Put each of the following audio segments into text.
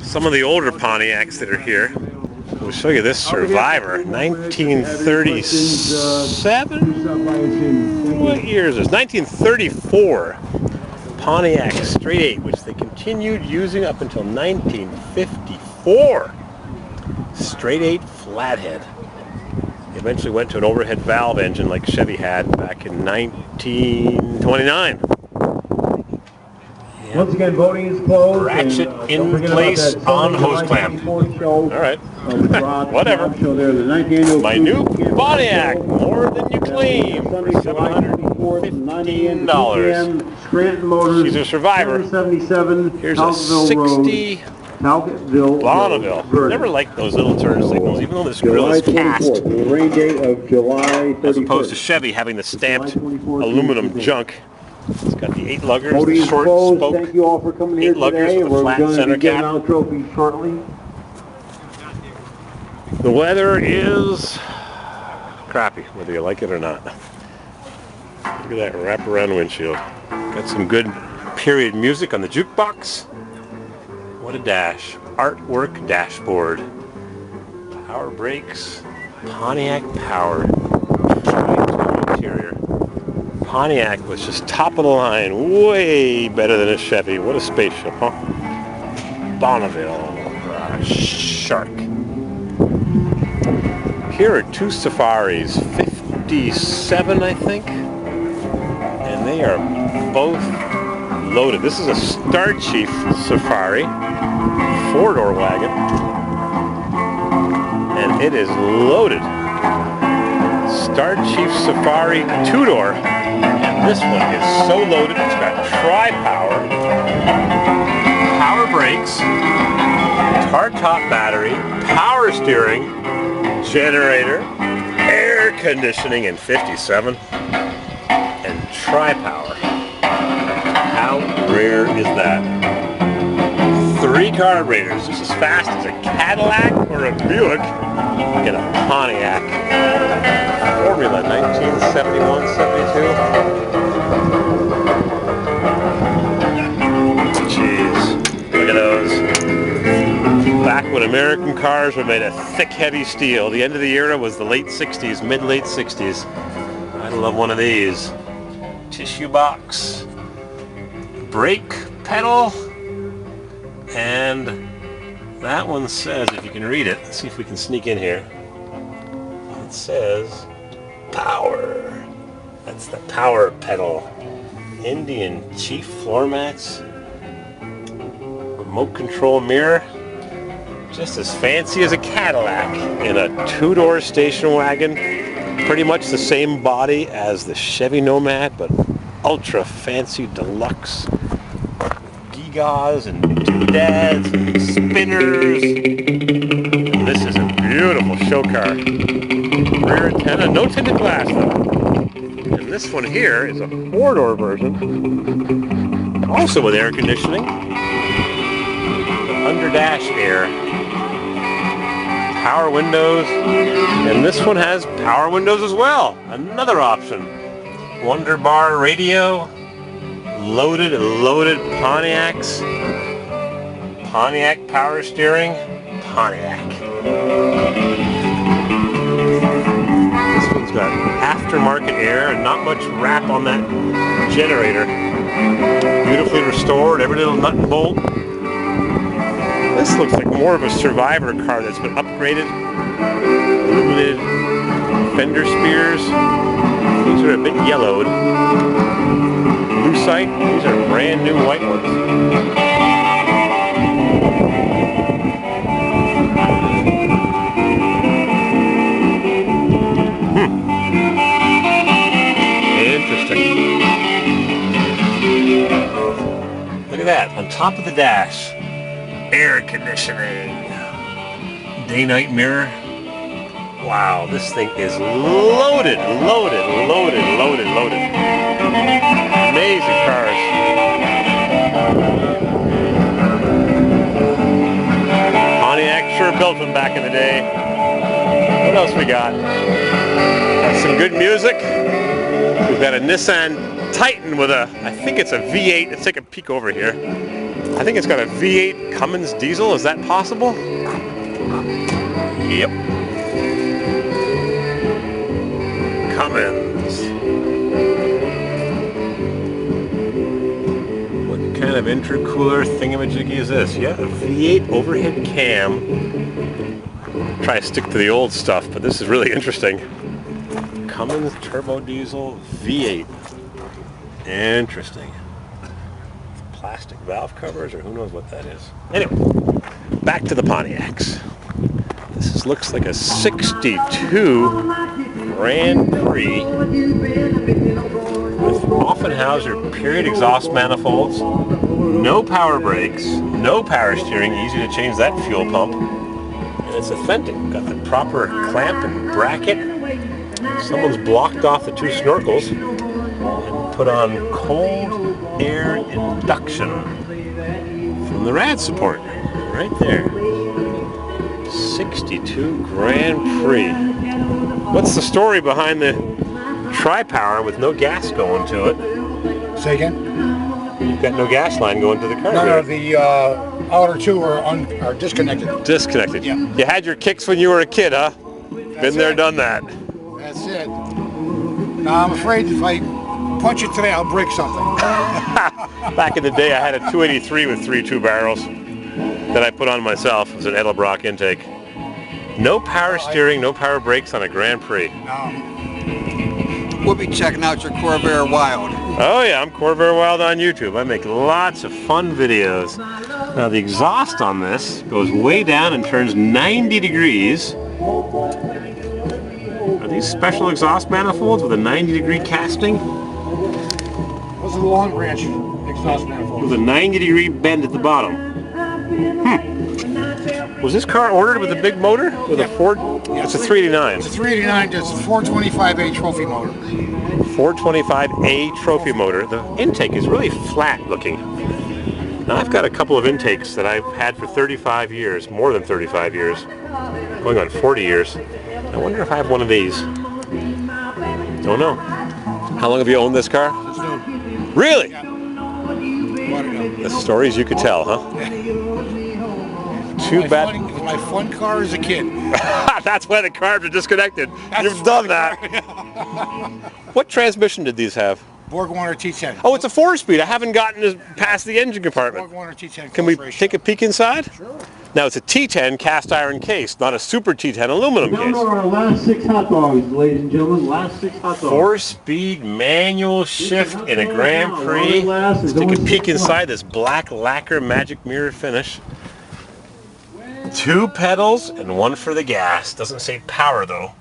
some of the older Pontiacs that are here. We'll show you this Survivor, 1937? What year is this? 1934 Pontiac straight 8, which they continued using up until 1954. Straight 8 flathead. They eventually went to an overhead valve engine like Chevy had back in 1929. Once again, voting is closed. Ratchet in place on hose clamp. Alright. Whatever. My new Pontiac, more than you claim, for $715. She's a Survivor. Here's a 60 Bonneville. Never liked those little turn signals, even though this grill is cast. As opposed to Chevy having the stamped aluminum junk. It's got the 8 luggers, the short spoke, Thank you all for coming 8 luggers with a flat center cap. Shortly. The weather is crappy, whether you like it or not. Look at that wraparound windshield. Got some good period music on the jukebox. What a dash. Artwork dashboard. Power brakes. Pontiac power. Interior. Pontiac was just top of the line, way better than a Chevy. What a spaceship, huh? Bonneville, shark. Here are 2 Safaris, 57 I think, and they are both loaded. This is a Star Chief Safari, 4-door wagon, and it is loaded. Star Chief Safari 2-door. This one is so loaded, it's got tri-power, power brakes, tar-top battery, power steering, generator, air conditioning in 57, and tri-power. How rare is that? 3 carburetors, just as fast as a Cadillac or a Buick. Get a Pontiac. Formula 1971-72. Jeez, look at those. Back when American cars were made of thick, heavy steel. The end of the era was the late 60s, mid-late 60s. I'd love one of these. Tissue box, brake pedal, and that one says, if you can read it, let's see if we can sneak in here. It says power. That's the power pedal. Indian Chief floor mats. Remote control mirror. Just as fancy as a Cadillac in a 2-door station wagon. Pretty much the same body as the Chevy Nomad, but ultra fancy deluxe. Gewgaws and doodads and spinners. And this is a beautiful show car. Rear antenna, no tinted glass though. And this one here is a 4-door version, also with air conditioning. The under dash air, power windows, and this one has power windows as well. Another option. Wonder bar radio, loaded Pontiacs, Pontiac power steering, Pontiac. Got aftermarket air and not much wrap on that generator. Beautifully restored, every little nut and bolt. This looks like more of a Survivor car that's been upgraded. Illuminated fender spears. These are a bit yellowed. Lucite, these are brand new white ones. Look at that, on top of the dash, air conditioning, day-night mirror. Wow, this thing is loaded. Amazing cars. Pontiac sure built them back in the day. What else we got? Got some good music. We've got a Nissan Titan with a, I think it's a V8. Let's take a peek over here. I think it's got a V8 Cummins diesel. Is that possible? Yep. Cummins. What kind of intercooler thingamajiggy is this? Yeah, a V8 overhead cam. Try to stick to the old stuff, but this is really interesting. Cummins turbo diesel V8. Interesting. Plastic valve covers, or who knows what that is. Anyway, back to the Pontiacs. This looks like a 62 Grand Prix with Offenhauser period exhaust manifolds, no power brakes, no power steering, easy to change that fuel pump, and it's authentic. Got the proper clamp and bracket. Someone's blocked off the two snorkels and put on cold air induction from the rad support right there. 62 Grand Prix. What's the story behind the tri-power with no gas going to it? Say again? You've got no gas line going to the car. No, the outer two are disconnected. Disconnected. Yeah. You had your kicks when you were a kid, huh? Been there, done that. That's it. Now I'm afraid if I punch it today, I'll break something. Back in the day, I had a 283 with 3 2-barrels that I put on myself. It was an Edelbrock intake. No power steering, no power brakes on a Grand Prix. No. We'll be checking out your Corvair Wild. Oh yeah, I'm Corvair Wild on YouTube. I make lots of fun videos. Now the exhaust on this goes way down and turns 90 degrees. Are these special exhaust manifolds with a 90-degree casting? Those are the long branch exhaust manifolds. With a 90-degree bend at the bottom. Was this car ordered with a big motor? With a Ford? Yeah, it's a 389. It's a 389, it's a 425A trophy motor. 425A trophy motor. The intake is really flat looking. Now I've got a couple of intakes that I've had for 35 years, more than 35 years, going on 40 years. I wonder if I have one of these. Don't know. How long have you owned this car? It's new. Really? Yeah. Bought it up. The stories you could tell, huh? Too bad. It was my fun car as a kid. That's why the carbs are disconnected. You've done that. What transmission did these have? Borg Warner T10. Oh, it's a 4-speed. I haven't gotten past the engine compartment. Borg Warner T10. Can we take a peek inside? Sure. Now it's a T10 cast iron case, not a super T10 aluminum Down to case. our last 6 hot dogs, ladies and gentlemen. Last 6 hot dogs. 4-speed manual shift in a Grand Prix. Let's take a peek inside this black lacquer magic mirror finish. 2 pedals and 1 for the gas. Doesn't say power though.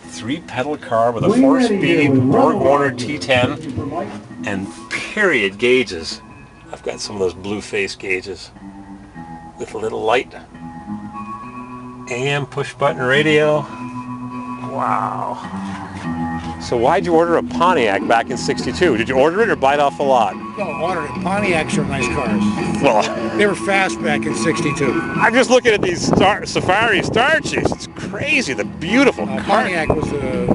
3-pedal car with a 4-speed Borg Warner T10 and period gauges. I've got some of those blue face gauges with a little light. AM push button radio. Wow. So why'd you order a Pontiac back in '62? Did you order it or buy it off the lot? No, ordered it. Pontiacs are nice cars. Well, They were fast back in '62. I'm just looking at these Safari Star Chiefs. It's crazy, the beautiful car. Pontiac was the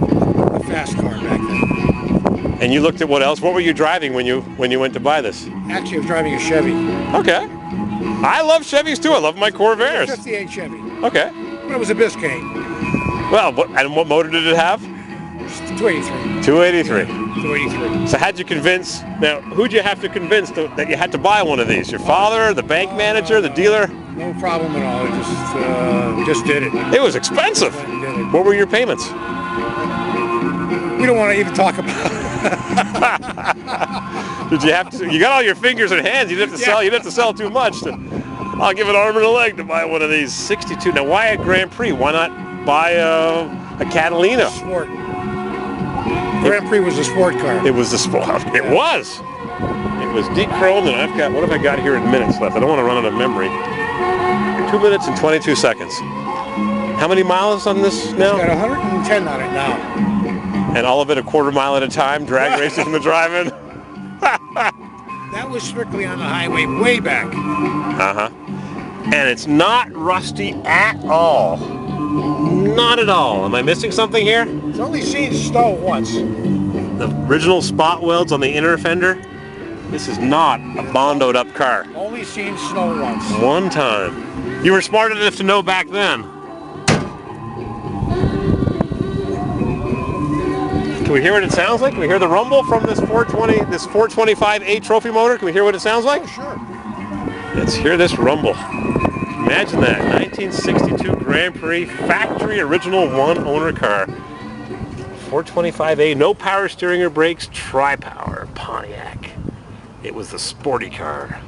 fast car back then. And you looked at what else? What were you driving when you went to buy this? Actually, I was driving a Chevy. Okay. I love Chevys too. I love my Corvairs. 58 Chevy. Okay. But it was a Biscayne. Well, what motor did it have? 283. 283. 283. So how'd you convince, now who'd you have to convince that you had to buy one of these? Your father, the bank manager, the dealer? No problem at all. I just did it. It was expensive. Did it. What were your payments? We don't want to even talk about it. Did you have to, you got all your fingers and hands, you didn't have to sell, you didn't have to sell too much. I'll give an arm and a leg to buy one of these. 62. Now why a Grand Prix? Why not buy a Catalina? Sport. Grand Prix was a sport car. It was the sport. It was. It was de-chromed, and I've got, what have I got here in minutes left? I don't want to run out of memory. 2 minutes and 22 seconds. How many miles on this now? Got 110 on it now. And all of it a quarter mile at a time, drag racing from the drive-in? That was strictly on the highway way back. Uh-huh. And it's not rusty at all. Not at all. Am I missing something here? It's only seen stow once. The original spot welds on the inner fender. This is not a bondoed up car. Only seen snow once. One time. You were smart enough to know back then. Can we hear what it sounds like? Can we hear the rumble from this 425A trophy motor? Can we hear what it sounds like? Oh, sure. Let's hear this rumble. Imagine that, 1962 Grand Prix factory original one owner car. 425A, no power steering or brakes, tri-power Pontiac. It was the sporty car.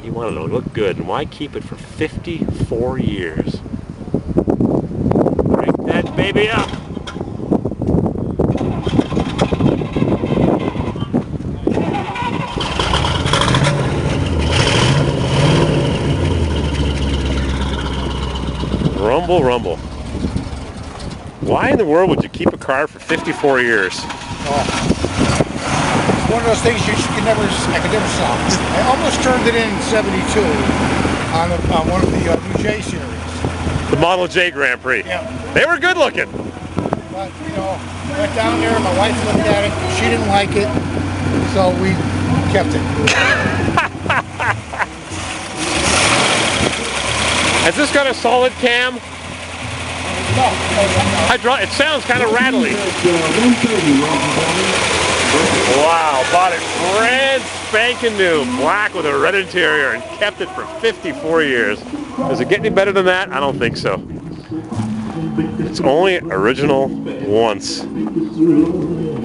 He wanted to look good, and why keep it for 54 years? Crank that baby up. Rumble, rumble. Why in the world would you keep a car for 54 years? Oh. It's one of those things I could never solve. I almost turned it in 72 on one of the new J series. The Model J Grand Prix. Yeah. They were good looking. But, you know, I went down there, my wife looked at it, she didn't like it, so we kept it. Has this got a solid cam? No. It sounds kind of rattly. Wow, bought it brand spanking new, black with a red interior, and kept it for 54 years. Does it get any better than that? I don't think so. It's only original once.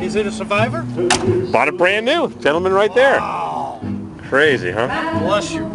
Is it a Survivor? Bought it brand new. Gentleman right there. Crazy, huh? Bless you.